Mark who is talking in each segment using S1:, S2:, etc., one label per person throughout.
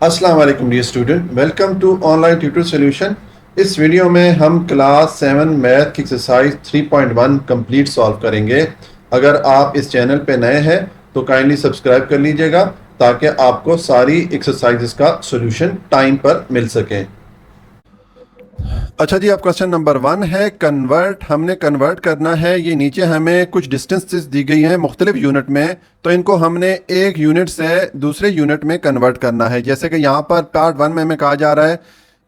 S1: अस्सलाम वालेकुम dear student, welcome to online tutor solution. इस वीडियो में हम क्लास 7 मैथ की एक्सरसाइज 3.1 कंप्लीट सॉल्व करेंगे। अगर आप इस चैनल पे नए हैं तो काइंडली सब्सक्राइब कर लीजिएगा ताकि आपको सारी एक्सरसाइजेस का सॉल्यूशन टाइम पर मिल सके। अच्छा जी, अब क्वेश्चन नंबर 1 है कन्वर्ट। हमने कन्वर्ट करना है। ये नीचे हमें कुछ डिस्टेंसेस दी गई हैं मुख्तलिफ यूनिट में, तो इनको हमने एक यूनिट से दूसरे यूनिट में कन्वर्ट करना है। जैसे कि यहाँ पर पार्ट 1 में हमें कहा जा रहा है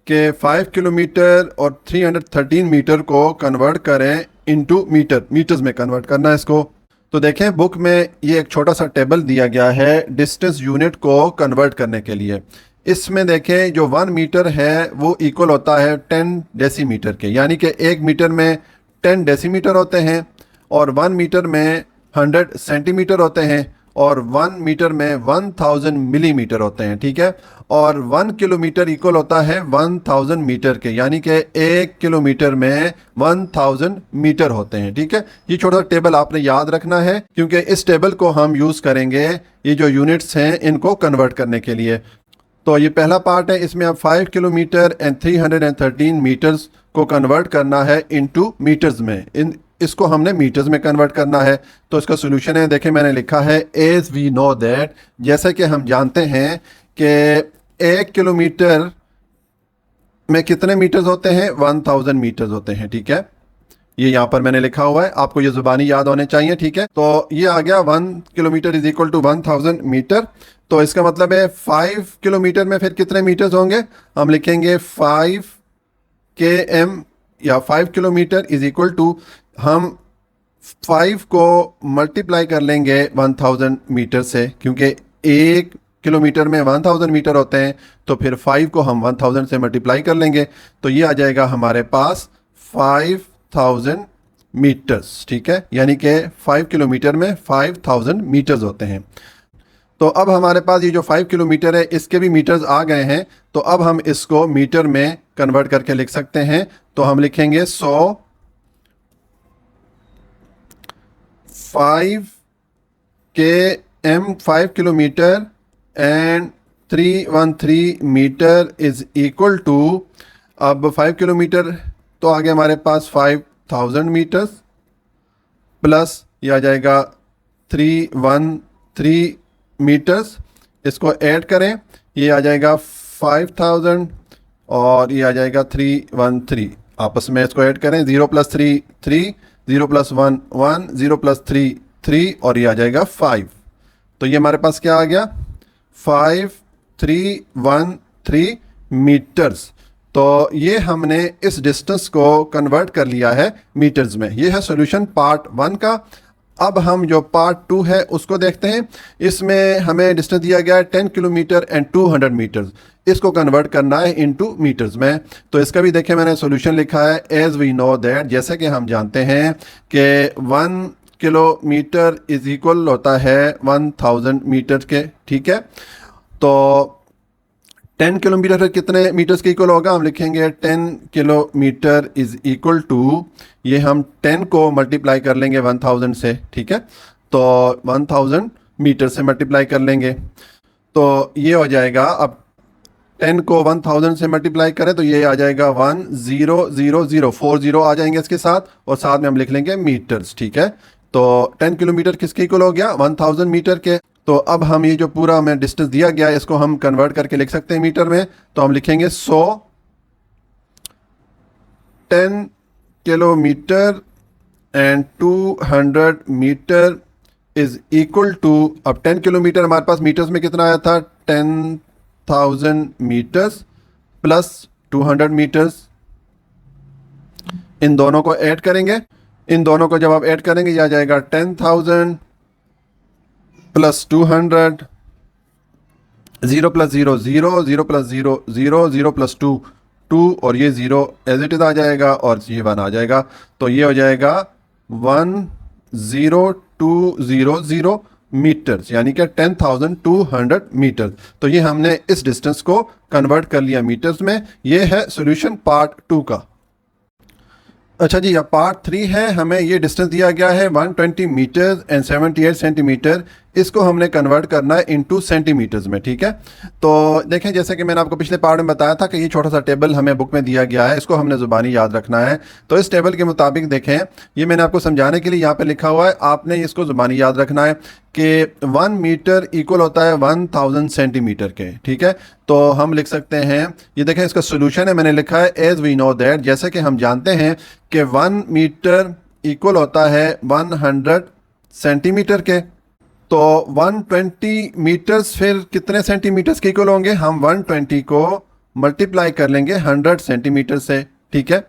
S1: कि 5 किलोमीटर और 313 मीटर को कन्वर्ट करें इनटू मीटर, मीटर्स में कन्वर्ट करना है इसको। तो देखें बुक में ये एक छोटा सा टेबल दिया गया है डिस्टेंस यूनिट को कन्वर्ट करने के लिए। इसमें देखें जो 1 मीटर है वो इक्वल होता है 10 डेसीमीटर के, यानी कि 1 मीटर में 10 डेसीमीटर होते हैं और 1 मीटर में 100 सेंटीमीटर होते हैं और 1 मीटर में 1000 मिलीमीटर होते हैं। ठीक है, और 1 किलोमीटर इक्वल होता है 1000 मीटर के, यानी कि 1 किलोमीटर में 1000 मीटर होते हैं। ठीक है, ये छोटा सा टेबल आपने याद रखना है क्योंकि इस टेबल को हम यूज़ करेंगे ये जो यूनिट्स हैं इनको कन्वर्ट करने के लिए। तो ये पहला पार्ट है, इसमें अब 5 किलोमीटर एंड 313 मीटर्स को कन्वर्ट करना है इनटू मीटर्स में। इसको हमने मीटर्स में कन्वर्ट करना है। तो इसका सोल्यूशन है, देखें मैंने लिखा है एज वी नो दैट, जैसे कि हम जानते हैं कि 1 किलोमीटर में कितने मीटर्स होते हैं, 1000 मीटर्स होते हैं। ठीक है, ये यहाँ पर मैंने लिखा हुआ है, आपको ये जुबानी याद होने चाहिए। ठीक है, तो ये आ गया 1 kilometre is equal to 1000 metre. तो इसका मतलब है 5 किलोमीटर में फिर कितने मीटर्स होंगे, हम लिखेंगे 5 km या 5 किलोमीटर इज इक्वल टू, हम 5 को मल्टीप्लाई कर लेंगे 1000 मीटर से, क्योंकि 1 किलोमीटर में 1000 मीटर होते हैं, तो फिर 5 को हम 1000 से मल्टीप्लाई कर लेंगे। तो ये आ जाएगा हमारे पास 5000 मीटर्स। ठीक है, यानी कि 5 किलोमीटर में 5000 मीटर्स होते हैं। तो अब हमारे पास ये जो 5 किलोमीटर है इसके भी मीटर्स आ गए हैं, तो अब हम इसको मीटर में कन्वर्ट करके लिख सकते हैं। तो हम लिखेंगे 100 5 km 5 kilometre and 313 metre is equal to, अब 5 किलोमीटर तो आ गया हमारे पास 5000 मीटर्स प्लस ये आ जाएगा 313 मीटर्स, इसको ऐड करें ये आ जाएगा 5000 और ये आ जाएगा 313, आपस में इसको ऐड करें, 0 + 3 3, 0 + 1 1, 0 + 3 3 और ये आ जाएगा 5। तो ये हमारे पास क्या आ गया, 5313 मीटर्स। तो ये हमने इस डिस्टेंस को कन्वर्ट कर लिया है मीटर्स में। ये है सॉल्यूशन पार्ट 1 का। अब हम जो पार्ट 2 है उसको देखते हैं। इसमें हमें डिस्टेंस दिया गया है 10 किलोमीटर एंड 200 मीटर्स, इसको कन्वर्ट करना है इनटू मीटर्स में। तो इसका भी देखें मैंने सॉल्यूशन लिखा है एज वी नो दैट, जैसे कि हम जानते हैं कि 1 किलोमीटर इज इक्वल होता है 1000 मीटर के। ठीक है, तो 10 किलोमीटर फिर कितने मीटर्स के इक्वल होगा, हम लिखेंगे 10 किलोमीटर इज इक्वल टू, ये हम 10 को मल्टीप्लाई कर लेंगे 1000 से। ठीक है, तो 1000 मीटर से मल्टीप्लाई कर लेंगे तो ये हो जाएगा, अब 10 को 1000 से मल्टीप्लाई करें तो ये आ जाएगा 1000, 4 0 आ जाएंगे इसके साथ, और साथ में हम लिख लेंगे मीटर्स। ठीक है, तो 10 किलोमीटर किसके इक्वल हो गया, 1000 मीटर के। तो अब हम ये जो पूरा हमें डिस्टेंस दिया गया है इसको हम कन्वर्ट करके लिख सकते हैं मीटर में। तो हम लिखेंगे 100 10 kilometre and 200 metre is equal to, अब 10 किलोमीटर हमारे पास मीटर्स में कितना आया था, 10,000 मीटर्स प्लस 200 मीटर्स, इन दोनों को ऐड करेंगे। इन दोनों को जब आप ऐड करेंगे ये आ जाएगा 10,000 प्लस 200, 0 + 0 0, 0 + 0 0, 0 + 2 2 और ये 0 एज इट इज आ जाएगा और ये 1 आ जाएगा। तो ये हो जाएगा 10200 मीटर्स, यानी कि 10,200 मीटर। तो ये हमने इस डिस्टेंस को कन्वर्ट कर लिया मीटर्स में। ये है सॉल्यूशन पार्ट 2 का। अच्छा जी, अब पार्ट 3 है। हमें ये डिस्टेंस दिया गया है 120 मीटर एंड 78 सेंटीमीटर इसको हमने कन्वर्ट करना है इनटू सेंटीमीटर्स में, ठीक है। तो देखें, जैसे कि मैंने आपको पिछले पार्ट में बताया था कि ये छोटा सा टेबल हमें बुक में दिया गया है, इसको हमने ज़ुबानी याद रखना है। तो इस टेबल के मुताबिक देखें, ये मैंने आपको समझाने के लिए यहाँ पे लिखा हुआ है, आपने इसको ज़ुबानी याद रखना है कि 1 मीटर इक्वल होता है 1000 सेंटीमीटर के, ठीक है। तो हम लिख सकते हैं, ये देखें इसका सोल्यूशन है, मैंने लिखा है एज वी नो दैट, जैसे कि हम जानते हैं कि 1 मीटर इक्वल होता है 100 सेंटीमीटर के। तो 120 मीटर्स फिर कितने सेंटीमीटर्स के इक्वल होंगे? हम 120 को मल्टीप्लाई कर लेंगे 100 सेंटीमीटर से, ठीक है,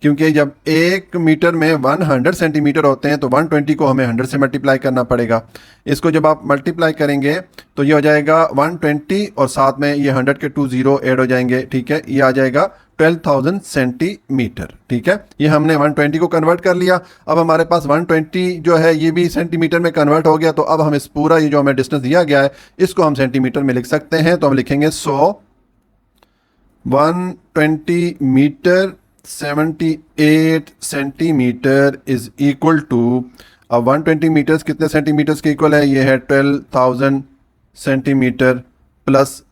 S1: क्योंकि जब 1 मीटर में 100 सेंटीमीटर होते हैं तो 120 को हमें 100 से मल्टीप्लाई करना पड़ेगा। इसको जब आप मल्टीप्लाई करेंगे तो ये हो जाएगा 120 और साथ में ये 100 के 2 0 ऐड हो जाएंगे, ठीक है, ये आ जाएगा 12,000 सेंटीमीटर, ठीक है। ये हमने 120 को कन्वर्ट कर लिया। अब हमारे पास 120 जो है ये भी सेंटीमीटर में कन्वर्ट हो गया। तो अब हम इस पूरा ये जो हमें डिस्टेंस दिया गया है इसको हम सेंटीमीटर में लिख सकते हैं। तो हम लिखेंगे 120 metre 78 centimetre is equal to, अब 120 मीटर्स कितने सेंटीमीटर्स के इक्वल है? ये है 12,000 सेंटीमीटर प्लस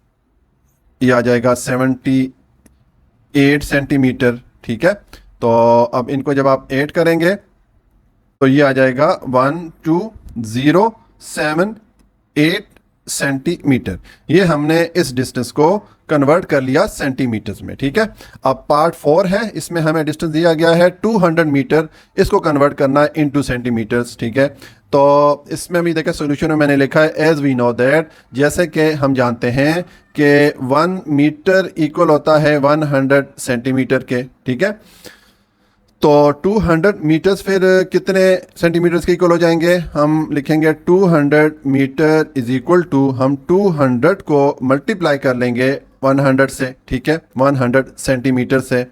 S1: ये आ जाएगा 78 सेंटीमीटर, ठीक है। तो अब इनको जब आप ऐड करेंगे तो ये आ जाएगा 1207 सेंटीमीटर। ये हमने इस डिस्टेंस को कन्वर्ट कर लिया सेंटीमीटर्स में, ठीक है। अब पार्ट 4 है, इसमें हमें डिस्टेंस दिया गया है 200 मीटर, इसको कन्वर्ट करना है इनटू सेंटीमीटर्स, ठीक है। तो इसमें भी देखिए सोल्यूशन में मैंने लिखा है एज वी नो दैट, जैसे कि हम जानते हैं कि 1 मीटर इक्वल होता है 100 सेंटीमीटर के, ठीक है। तो 200 मीटर्स फिर कितने सेंटीमीटर्स के इक्वल हो जाएंगे? हम लिखेंगे 200 मीटर इज इक्वल टू, हम 200 को मल्टीप्लाई कर लेंगे 100 से, ठीक है, 100 सेंटीमीटर से।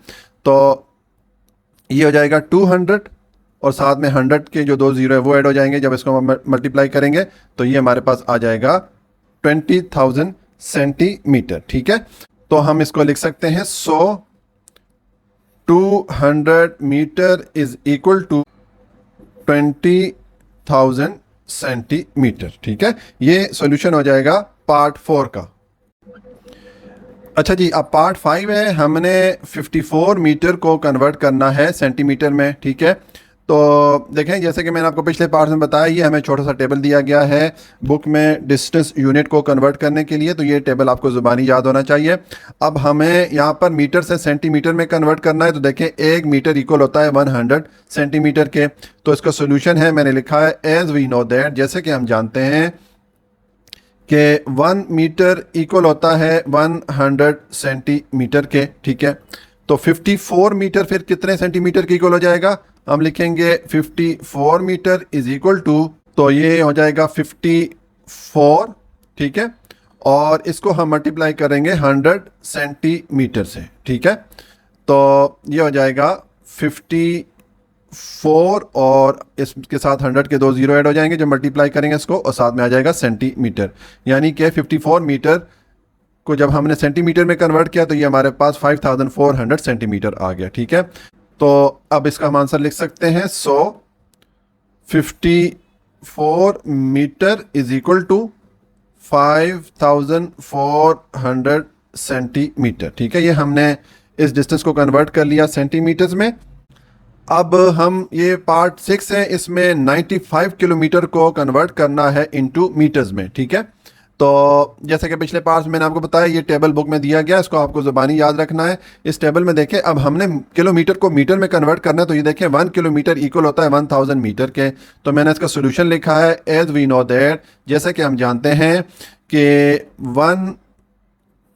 S1: तो ये हो जाएगा 200 और साथ में 100 के जो 2 0 है वो ऐड हो जाएंगे। जब इसको हम मल्टीप्लाई करेंगे तो ये हमारे पास आ जाएगा 20,000 सेंटीमीटर, ठीक है। तो हम इसको लिख सकते हैं 200 metre is equal to 20,000 centimetre, ठीक है। ये सॉल्यूशन हो जाएगा पार्ट 4 का। अच्छा जी, अब पार्ट 5 है, हमने 54 मीटर को कन्वर्ट करना है सेंटीमीटर में, ठीक है। तो देखें, जैसे कि मैंने आपको पिछले पार्ट में बताया, ये हमें छोटा सा टेबल दिया गया है बुक में डिस्टेंस यूनिट को कन्वर्ट करने के लिए। तो ये टेबल आपको ज़ुबानी याद होना चाहिए। अब हमें यहाँ पर मीटर से सेंटीमीटर में कन्वर्ट करना है। तो देखें, 1 मीटर इक्वल होता है 100 सेंटीमीटर के। तो इसका सोल्यूशन है, मैंने लिखा है एज वी नो दैट, जैसे कि हम जानते हैं कि 1 मीटर इक्वल होता है 100 सेंटीमीटर के, ठीक है। तो 54 मीटर फिर कितने सेंटीमीटर के इक्वल हो जाएगा? हम लिखेंगे 54 मीटर इज इक्वल टू, तो ये हो जाएगा 54, ठीक है, और इसको हम मल्टीप्लाई करेंगे 100 सेंटीमीटर से, ठीक है। तो ये हो जाएगा 54 और इसके साथ 100 के 2 0 ऐड हो जाएंगे जब मल्टीप्लाई करेंगे इसको, और साथ में आ जाएगा सेंटीमीटर। यानी कि 54 मीटर को जब हमने सेंटीमीटर में कन्वर्ट किया तो ये हमारे पास 5400 सेंटीमीटर आ गया, ठीक है। तो अब इसका हम आंसर लिख सकते हैं 54 metre is equal to 5400 centimetre, ठीक है। ये हमने इस डिस्टेंस को कन्वर्ट कर लिया सेंटीमीटर्स में। अब हम ये पार्ट 6 है, इसमें 95 किलोमीटर को कन्वर्ट करना है इनटू मीटर्स में, ठीक है। तो जैसे कि पिछले पार्ट में मैंने आपको बताया, ये टेबल बुक में दिया गया, इसको आपको ज़ुबानी याद रखना है। इस टेबल में देखें, अब हमने किलोमीटर को मीटर में कन्वर्ट करना है। तो ये देखें, 1 किलोमीटर इक्वल होता है 1000 मीटर के। तो मैंने इसका सोल्यूशन लिखा है एज वी नो दैट, जैसे कि हम जानते हैं कि 1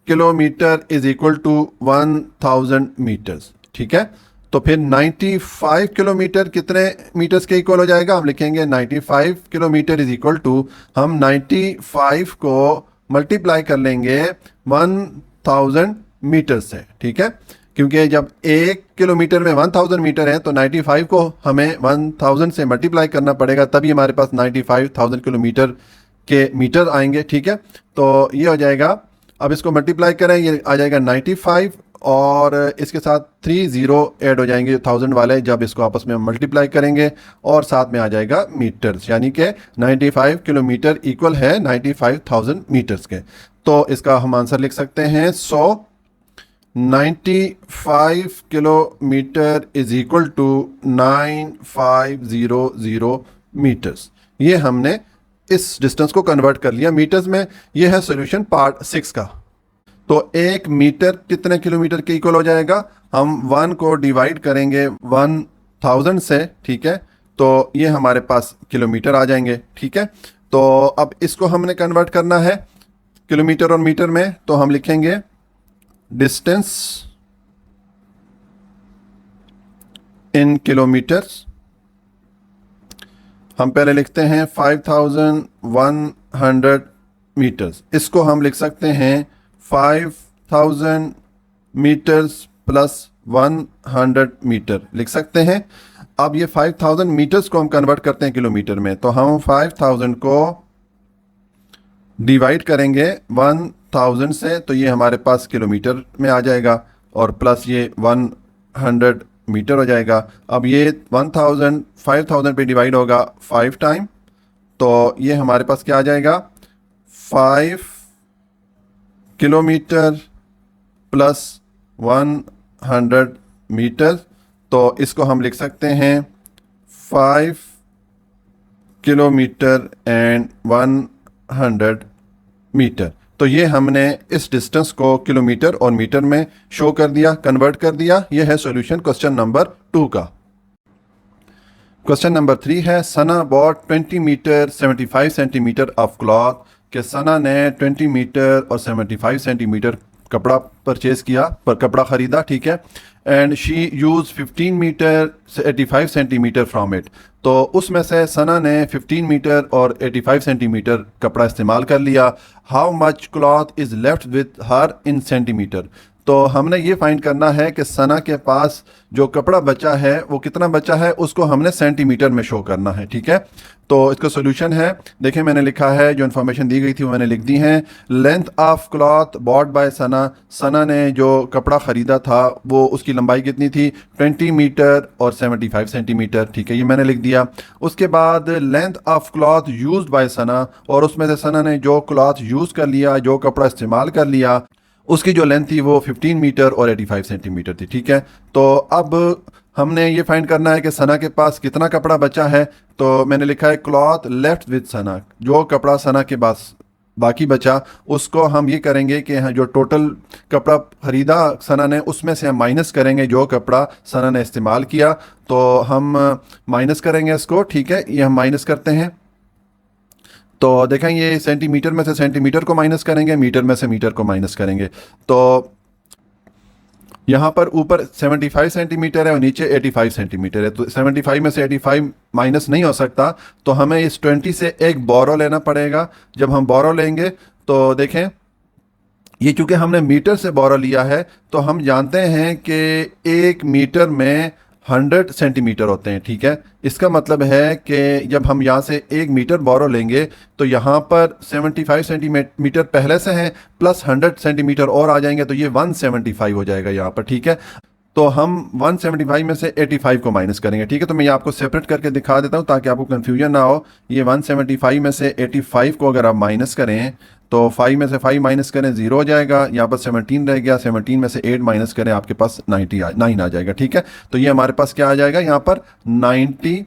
S1: kilometre is equal to 1000 metres, ठीक है। तो फिर 95 किलोमीटर कितने मीटर्स के इक्वल हो जाएगा? हम लिखेंगे 95 किलोमीटर इज इक्वल टू, हम 95 को मल्टीप्लाई कर लेंगे 1000 मीटर से, ठीक है, क्योंकि जब 1 किलोमीटर में 1000 मीटर है तो 95 को हमें 1000 से मल्टीप्लाई करना पड़ेगा, तभी हमारे पास 95,000 किलोमीटर के मीटर आएंगे, ठीक है। तो ये हो जाएगा, अब इसको मल्टीप्लाई करें, ये आ जाएगा 95 और इसके साथ 3 जीरो ऐड हो जाएंगे 1000 वाले जब इसको आपस में मल्टीप्लाई करेंगे, और साथ में आ जाएगा मीटर्स, यानी कि 95 किलोमीटर इक्वल है 95,000 मीटर्स के। तो इसका हम आंसर लिख सकते हैं 95 kilometre is equal to 9500 metres. ये हमने इस डिस्टेंस को कन्वर्ट कर लिया मीटर्स में। ये है सॉल्यूशन पार्ट 6 का। तो 1 मीटर कितने किलोमीटर के इक्वल हो जाएगा? हम 1 को डिवाइड करेंगे 1000 से, ठीक है, तो ये हमारे पास किलोमीटर आ जाएंगे, ठीक है। तो अब इसको हमने कन्वर्ट करना है किलोमीटर और मीटर में, तो हम लिखेंगे डिस्टेंस इन किलोमीटर्स। हम पहले लिखते हैं 5100 मीटर्स, इसको हम लिख सकते हैं 5000 मीटर्स प्लस 100 मीटर लिख सकते हैं। अब ये 5000 मीटर्स को हम कन्वर्ट करते हैं किलोमीटर में, तो हम 5000 को डिवाइड करेंगे 1000 से, तो ये हमारे पास किलोमीटर में आ जाएगा, और प्लस ये 100 मीटर हो जाएगा। अब ये 1000 5000 पे डिवाइड होगा 5 टाइम, तो ये हमारे पास क्या आ जाएगा 5 किलोमीटर प्लस 100 मीटर। तो इसको हम लिख सकते हैं 5 किलोमीटर एंड 100 मीटर। तो ये हमने इस डिस्टेंस को किलोमीटर और मीटर में शो कर दिया, कन्वर्ट कर दिया। ये है सॉल्यूशन क्वेश्चन नंबर 2 का। क्वेश्चन नंबर 3 है Sana bought 20 metre 75 centimetre of cloth, कि सना ने 20 मीटर और 75 सेंटीमीटर कपड़ा परचेज किया, पर कपड़ा ख़रीदा, ठीक है, and she use 15 metre 85 centimetre from it. तो उसमें से सना ने 15 मीटर और 85 सेंटीमीटर कपड़ा इस्तेमाल कर लिया। How much cloth is left with her in centimetre. तो हमने ये फाइंड करना है कि सना के पास जो कपड़ा बचा है वो कितना बचा है, उसको हमने सेंटीमीटर में शो करना है, ठीक है। तो इसका सोल्यूशन है, देखें मैंने लिखा है, जो इन्फॉर्मेशन दी गई थी वो मैंने लिख दी है। Length of cloth bought by Sana, Sana ने जो कपड़ा ख़रीदा था वो उसकी लंबाई कितनी थी 20 मीटर और 75 सेंटीमीटर, ठीक है, ये मैंने लिख दिया। उसके बाद length of cloth used by Sana, और उसमें से सना ने जो क्लॉथ यूज़ कर लिया, जो कपड़ा इस्तेमाल कर लिया, उसकी जो लेंथ थी वो 15 मीटर और 85 सेंटीमीटर थी, ठीक है। तो अब हमने ये फाइंड करना है कि सना के पास कितना कपड़ा बचा है। तो मैंने लिखा है क्लॉथ लेफ्ट विद सना, जो कपड़ा सना के पास बाकी बचा उसको हम ये करेंगे कि जो टोटल कपड़ा ख़रीदा सना ने उसमें से हम माइनस करेंगे जो कपड़ा सना ने इस्तेमाल किया। तो हम माइनस करेंगे इसको, ठीक है, ये हम माइनस करते हैं। तो देखें ये सेंटीमीटर में से सेंटीमीटर को माइनस करेंगे, मीटर में से मीटर को माइनस करेंगे। तो यहाँ पर ऊपर 75 सेंटीमीटर है और नीचे 85 सेंटीमीटर है, तो 75 में से 85 माइनस नहीं हो सकता, तो हमें इस 20 से एक बोरो लेना पड़ेगा। जब हम बोरो लेंगे तो देखें ये चूँकि हमने मीटर से बोरो लिया है, तो हम जानते हैं कि 1 मीटर में 100 सेंटीमीटर होते हैं, ठीक है। इसका मतलब है कि जब हम यहाँ से 1 मीटर बोरो लेंगे तो यहाँ पर 75 सेंटीमीटर पहले से हैं, प्लस 100 सेंटीमीटर और आ जाएंगे, तो ये 175 हो जाएगा यहाँ पर, ठीक है। तो हम 175 में से 85 को माइनस करेंगे, ठीक है। तो मैं ये आपको सेपरेट करके दिखा देता हूँ ताकि आपको कन्फ्यूजन ना हो। ये 175 में से 85 को अगर आप माइनस करें तो 5 में से 5 माइनस करें 0 हो जाएगा, यहाँ पर 17 रह गया, 17 में से 8 माइनस करें आपके पास 9 आ जाएगा, ठीक है। तो ये हमारे पास क्या आ जाएगा यहाँ पर 90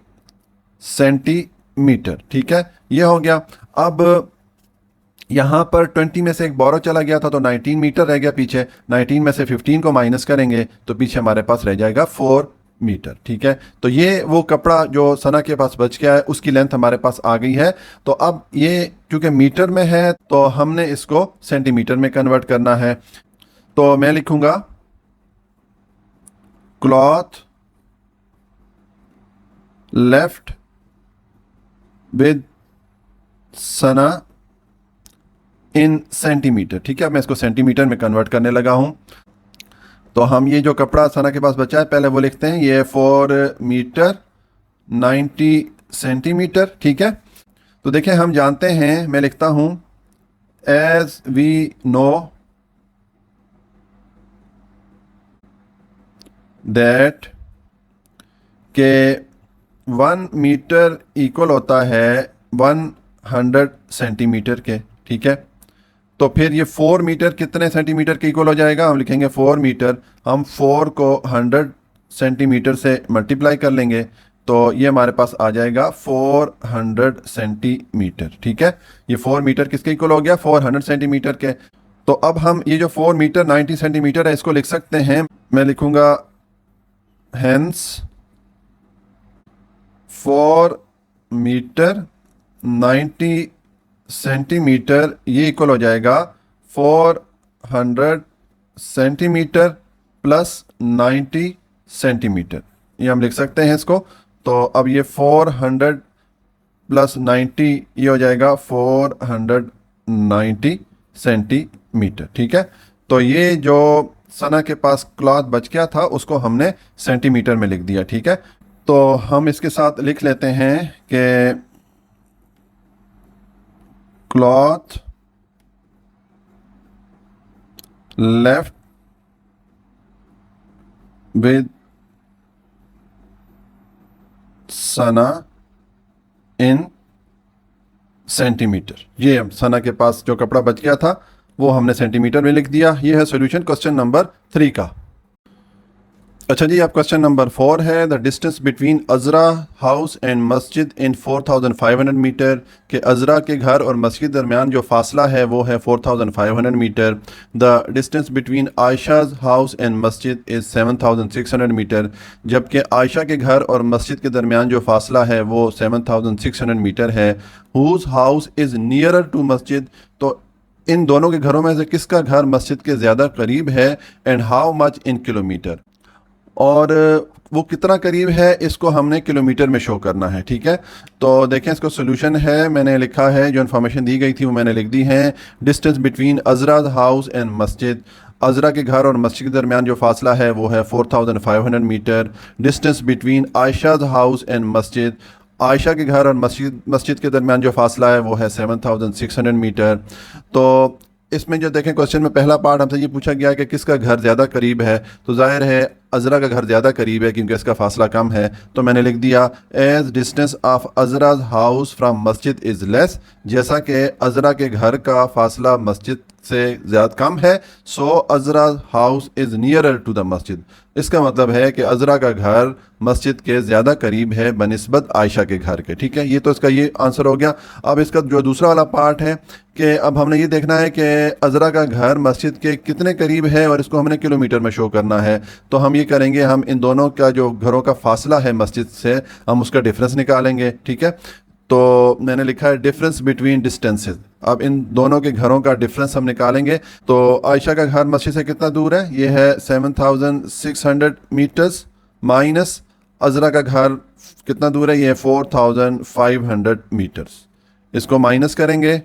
S1: सेंटीमीटर, ठीक है, ये हो गया। अब यहाँ पर 20 में से एक बोरो चला गया था तो 19 मीटर रह गया पीछे, 19 में से 15 को माइनस करेंगे तो पीछे हमारे पास रह जाएगा 4 मीटर, ठीक है। तो ये वो कपड़ा जो सना के पास बच गया है उसकी लेंथ हमारे पास आ गई है। तो अब ये क्योंकि मीटर में है तो हमने इसको सेंटीमीटर में कन्वर्ट करना है। तो मैं लिखूंगा cloth left with Sana in centimetre, ठीक है। मैं इसको सेंटीमीटर में कन्वर्ट करने लगा हूं। तो हम ये जो कपड़ा सना के पास बचा है पहले वो लिखते हैं, ये 4 मीटर 90 सेंटीमीटर, ठीक है। तो देखें हम जानते हैं, मैं लिखता हूं एज वी नो दैट के 1 मीटर इक्वल होता है 100 सेंटीमीटर के, ठीक है। तो फिर ये 4 मीटर कितने सेंटीमीटर के इक्वल हो जाएगा? हम लिखेंगे 4 मीटर, हम 4 को 100 सेंटीमीटर से मल्टीप्लाई कर लेंगे तो ये हमारे पास आ जाएगा 400 सेंटीमीटर, ठीक है। ये 4 मीटर किसके इक्वल हो गया? 400 सेंटीमीटर के। तो अब हम ये जो 4 मीटर 90 सेंटीमीटर है इसको लिख सकते हैं, मैं लिखूंगा हेंस 4 मीटर 90 सेंटीमीटर ये इक्वल हो जाएगा 400 सेंटीमीटर प्लस 90 सेंटीमीटर, ये हम लिख सकते हैं इसको। तो अब ये 400 प्लस 90 ये हो जाएगा 490 सेंटीमीटर, ठीक है। तो ये जो सना के पास क्लॉथ बच गया था उसको हमने सेंटीमीटर में लिख दिया, ठीक है। तो हम इसके साथ लिख लेते हैं कि cloth left with Sana in centimetre, ये हम सना के पास जो कपड़ा बच गया था वो हमने सेंटीमीटर में लिख दिया। ये है सॉल्यूशन क्वेश्चन नंबर 3 का। अच्छा जी, अब क्वेश्चन नंबर 4 है the distance between Azra house and मस्जिद इन 4500 मीटर, के अजरा के घर और मस्जिद दरमियान जो फासला है वो है 4500 metre. The distance between Ayesha's house and masjid is 7600 metre, जबकि आयशा के घर और मस्जिद के दरमियान जो फासला है वो 7600 मीटर है। Whose house is nearer to मस्जिद, तो इन दोनों के घरों में से किसका घर मस्जिद के ज़्यादा करीब है, and how much in kilometre, और वो कितना करीब है इसको हमने किलोमीटर में शो करना है, ठीक है। तो देखें इसको सोल्यूशन है, मैंने लिखा है जो इन्फॉर्मेशन दी गई थी वो मैंने लिख दी है। Distance between Azra house and मस्जिद, अजरा के घर और मस्जिद के दरमियान जो फासला है वो है 4500 metre. Distance between Ayesha's house and masjid, Ayesha के घर और मस्जिद के दरमियान जो फासला है वो है 7600 मीटर। तो इसमें जो देखें क्वेश्चन में पहला पार्ट हमसे ये पूछा गया कि किसका घर ज़्यादा करीब है, तो जाहिर है अजरा का घर ज़्यादा करीब है क्योंकि इसका फासला कम है। तो मैंने लिख दिया as distance of Azra's house from masjid is less, जैसा कि अजरा के घर का फासला मस्जिद से ज़्यादा कम है, so Azra house is nearer to the masjid, इसका मतलब है कि अजरा का घर मस्जिद के ज़्यादा करीब है बनिस्बत आयशा के घर के, ठीक है। ये तो इसका ये आंसर हो गया। अब इसका जो दूसरा वाला पार्ट है कि अब हमने ये देखना है कि अजरा का घर मस्जिद के कितने करीब है और इसको हमने किलोमीटर में शो करना है। तो हम ये करेंगे, हम इन दोनों का जो घरों का फासला है मस्जिद से हम उसका डिफरेंस निकालेंगे, ठीक है। तो मैंने लिखा है डिफरेंस बिटवीन डिस्टेंसेस, अब इन दोनों के घरों का डिफरेंस हम निकालेंगे। तो आयशा का घर मस्जिद से कितना दूर है, ये है 7600 मीटर्स, माइनस अजरा का घर कितना दूर है, ये है 4500 मीटर्स। इसको माइनस करेंगे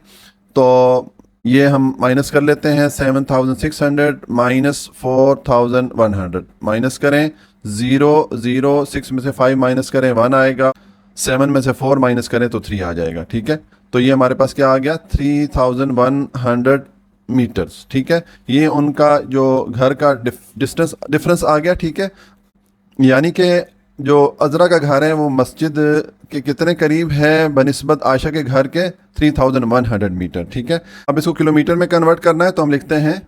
S1: तो ये हम माइनस कर लेते हैं, 7600 माइनस 4100 माइनस करें, 0 0 6 में से 5 माइनस करें 1 आएगा, 7 में से 4 माइनस करें तो 3 आ जाएगा, ठीक है। तो ये हमारे पास क्या आ गया 3100 मीटर्स, ठीक है। ये उनका जो घर का डिफरेंस आ गया, ठीक है। यानी कि जो अजरा का घर है वो मस्जिद के कितने करीब है बनिस्बत आयशा के घर के 3100 मीटर, ठीक है। अब इसको किलोमीटर में कन्वर्ट करना है तो हम लिखते हैं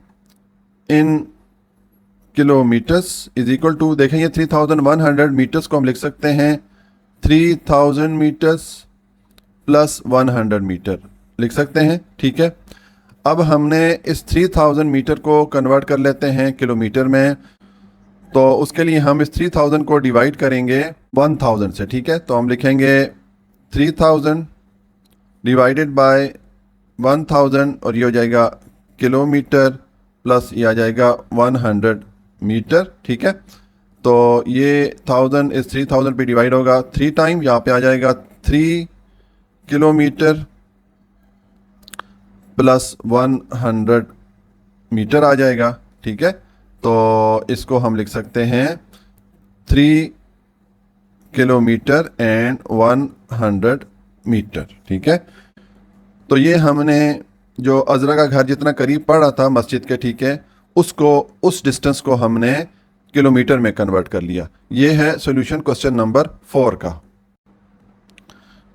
S1: इन किलोमीटर्स इज इक्वल टू, देखें ये 3100 मीटर्स को हम लिख सकते हैं 3000 मीटर्स प्लस 100 मीटर लिख सकते हैं, ठीक है। अब हमने इस 3000 मीटर को कन्वर्ट कर लेते हैं किलोमीटर में, तो उसके लिए हम इस 3000 को डिवाइड करेंगे 1000 से, ठीक है। तो हम लिखेंगे 3000 डिवाइडेड बाय 1000 और ये हो जाएगा किलोमीटर प्लस ये आ जाएगा 100 मीटर, ठीक है। तो ये 1000 इस 3000 पे डिवाइड होगा 3 टाइम, यहाँ पे आ जाएगा 3 किलोमीटर प्लस 100 मीटर आ जाएगा, ठीक है। तो इसको हम लिख सकते हैं 3 किलोमीटर एंड 100 मीटर, ठीक है। तो ये हमने जो अजरा का घर जितना करीब पड़ रहा था मस्जिद के, ठीक है, उसको उस डिस्टेंस को हमने किलोमीटर में कन्वर्ट कर लिया। ये है सॉल्यूशन क्वेश्चन नंबर 4 का।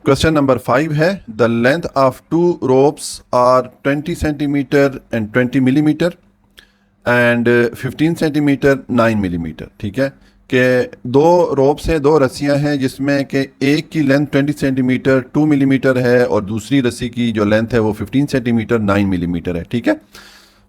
S1: क्वेश्चन नंबर 5 है the length of two ropes are 20 centimetre and 20 millimetre and 15 centimetre 9 millimetre. ठीक है कि दो रोप्स हैं, दो रस्सियां हैं जिसमें कि एक की लेंथ 20 सेंटीमीटर 2 मिलीमीटर है और दूसरी रस्सी की जो लेंथ है वो 15 सेंटीमीटर 9 मिलीमीटर है। ठीक है,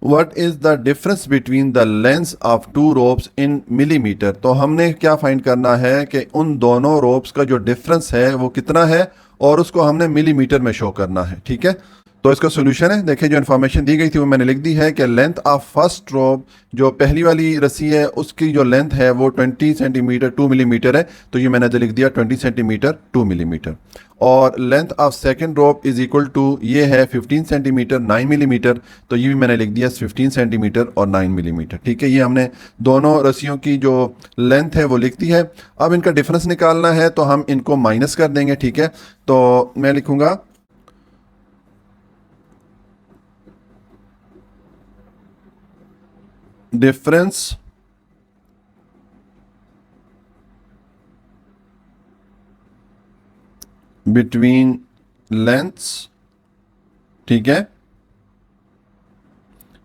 S1: what is the difference between the length of two ropes in millimetre. तो हमने क्या फाइंड करना है कि उन दोनों रोप्स का जो डिफरेंस है वो कितना है और उसको हमने मिलीमीटर में शो करना है। ठीक है, तो इसका सोल्यूशन है, देखिए जो इन्फॉर्मेशन दी गई थी वो मैंने लिख दी है कि लेंथ ऑफ फर्स्ट रोप, जो पहली वाली रस्सी है उसकी जो लेंथ है वो 20 सेंटीमीटर 2 मिलीमीटर है, तो ये मैंने तो लिख दिया 20 सेंटीमीटर 2 मिलीमीटर। और length of second rope is equal to ये है 15 सेंटीमीटर 9 मिलीमीटर, तो ये भी मैंने लिख दिया 15 सेंटीमीटर और 9 मिलीमीटर। ठीक है, ये हमने दोनों रस्सियों की जो लेंथ है वो लिख दी है। अब इनका डिफरेंस निकालना है तो हम इनको माइनस कर देंगे। ठीक है, तो मैं लिखूंगा डिफरेंस बिटवीन लेंथ्स, ठीक है,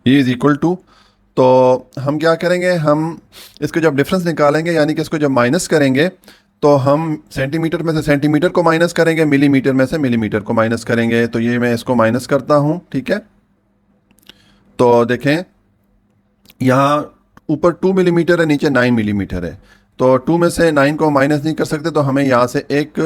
S1: ये इज इक्वल टू, तो हम क्या करेंगे, हम इसको जब डिफरेंस निकालेंगे यानी कि इसको जब माइनस करेंगे तो हम सेंटीमीटर में से सेंटीमीटर को माइनस करेंगे, मिलीमीटर में से मिलीमीटर को माइनस करेंगे। तो ये मैं इसको माइनस करता हूँ। ठीक है, तो देखें यहाँ ऊपर 2 मिलीमीटर है, नीचे 9 मिलीमीटर है, तो 2 में से 9 को माइनस नहीं कर सकते, तो हमें यहाँ से एक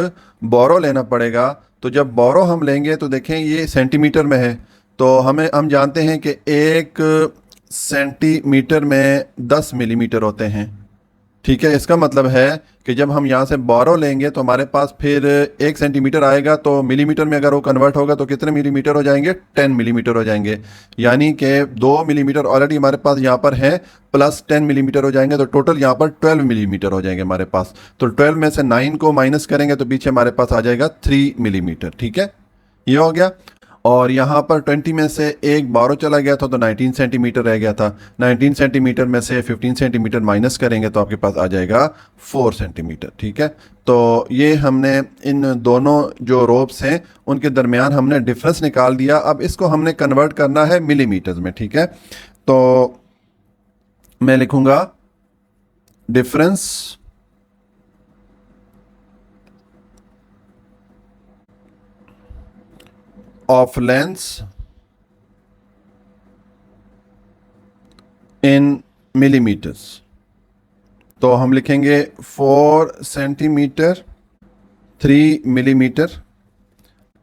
S1: बोरो लेना पड़ेगा। तो जब बोरो हम लेंगे तो देखें ये सेंटीमीटर में है, तो हम जानते हैं कि एक सेंटीमीटर में 10 मिलीमीटर होते हैं। ठीक है, इसका मतलब है कि जब हम यहाँ से बोरो लेंगे तो हमारे पास फिर 1 सेंटीमीटर आएगा, तो मिलीमीटर में अगर वो कन्वर्ट होगा तो कितने मिलीमीटर हो जाएंगे, 10 मिलीमीटर हो जाएंगे। यानी कि 2 मिलीमीटर ऑलरेडी हमारे पास यहाँ पर है, प्लस 10 मिलीमीटर हो जाएंगे, तो टोटल यहाँ पर 12 मिलीमीटर हो जाएंगे हमारे पास। तो 12 में से 9 को माइनस करेंगे तो पीछे हमारे पास आ जाएगा 3 मिलीमीटर। ठीक है, ये हो गया। और यहाँ पर 20 में से एक बोरो चला गया था तो 19 सेंटीमीटर रह गया था। 19 सेंटीमीटर में से 15 सेंटीमीटर माइनस करेंगे तो आपके पास आ जाएगा 4 सेंटीमीटर। ठीक है, तो ये हमने इन दोनों जो रोप्स हैं उनके दरमियान हमने डिफरेंस निकाल दिया। अब इसको हमने कन्वर्ट करना है मिलीमीटर्स में। ठीक है, तो मैं लिखूंगा difference of lengths in millimetres, तो हम लिखेंगे 4 सेंटीमीटर 3 मिलीमीटर।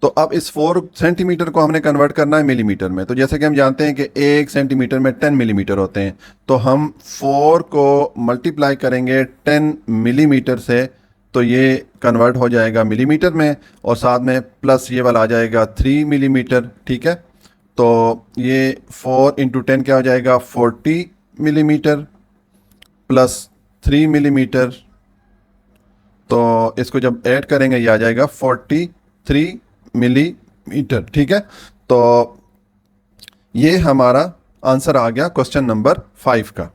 S1: तो अब इस 4 सेंटीमीटर को हमने कन्वर्ट करना है मिलीमीटर में। तो जैसे कि हम जानते हैं कि 1 सेंटीमीटर में 10 मिलीमीटर होते हैं, तो हम 4 को मल्टीप्लाई करेंगे 10 मिलीमीटर से, तो ये कन्वर्ट हो जाएगा मिलीमीटर में, और साथ में प्लस ये वाला आ जाएगा 3 मिलीमीटर। ठीक है, तो ये 4 इंटू 10 क्या हो जाएगा, 40 मिलीमीटर प्लस 3 मिलीमीटर, तो इसको जब ऐड करेंगे ये आ जाएगा 43 मिलीमीटर। ठीक है, तो ये हमारा आंसर आ गया क्वेश्चन नंबर 5 का।